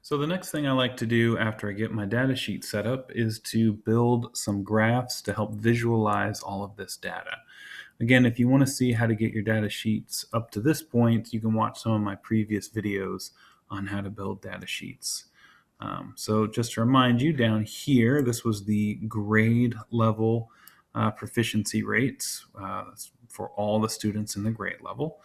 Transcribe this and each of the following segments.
So the next thing I like to do after I get my data sheet set up is to build some graphs to help visualize all of this data. Again, if you want to see how to get your data sheets up to this point, you can watch some of my previous videos on how to build data sheets. So just to remind you, down here, this was the grade level proficiency rates for all the students in the grade level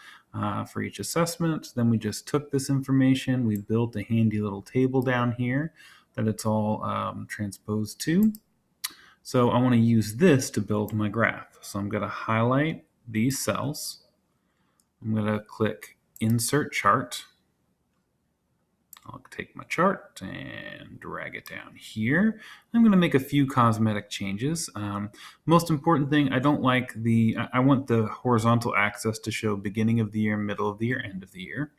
for each assessment. Then we just took this information, we built a handy little table down here that it's all transposed to. So I want to use this to build my graph. So I'm going to highlight these cells. I'm going to click Insert Chart. I'll take my chart and drag it down here. I'm going to make a few cosmetic changes. Most important thing, I want the horizontal axis to show beginning of the year, middle of the year, end of the year.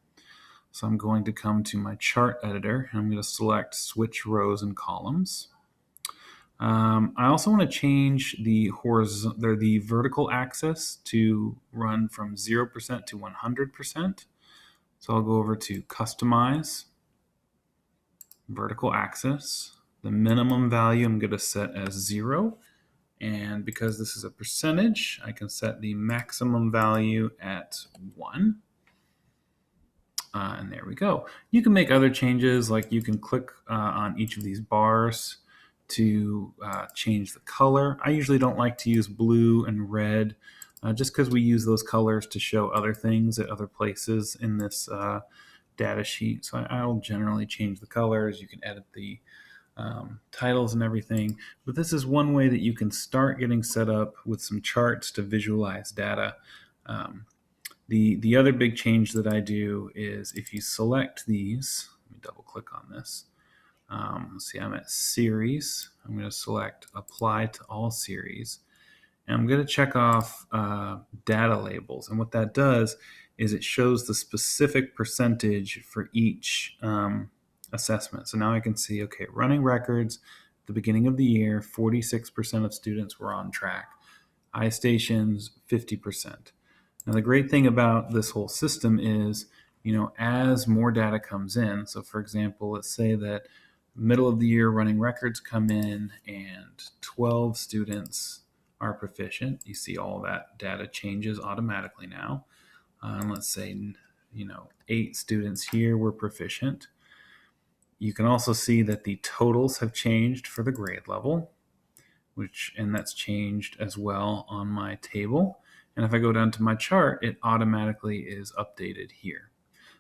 So I'm going to come to my chart editor and I'm going to select Switch Rows and Columns. I also want to change the vertical axis to run from 0% to 100%. So I'll go over to Customize, Vertical Axis. The minimum value I'm going to set as 0. And because this is a percentage, I can set the maximum value at 1. And there we go. You can make other changes, like you can click on each of these bars to change the color. I usually don't like to use blue and red just because we use those colors to show other things at other places in this data sheet. So I'll generally change the colors. You can edit the titles and everything. But this is one way that you can start getting set up with some charts to visualize data. The other big change that I do is if you select these, let me double click on this. Let's see, I'm at series. I'm going to select apply to all series. And I'm going to check off data labels. And what that does is it shows the specific percentage for each assessment. So now I can see, okay, running records, at the beginning of the year, 46% of students were on track. iStations, 50%. Now, the great thing about this whole system is, as more data comes in, so for example, let's say that middle of the year running records come in and 12 students are proficient. You see all that data changes automatically now. Let's say, 8 students here were proficient. You can also see that the totals have changed for the grade level, and that's changed as well on my table. And if I go down to my chart, it automatically is updated here.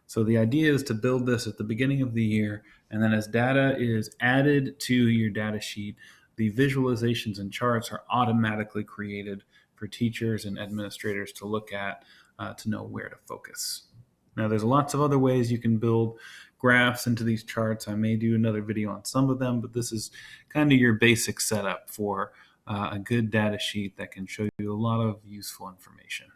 So the idea is to build this at the beginning of the year, and then as data is added to your data sheet, the visualizations and charts are automatically created for teachers and administrators to look at to know where to focus. Now, there's lots of other ways you can build graphs into these charts. I may do another video on some of them, but this is kind of your basic setup for a good data sheet that can show you a lot of useful information.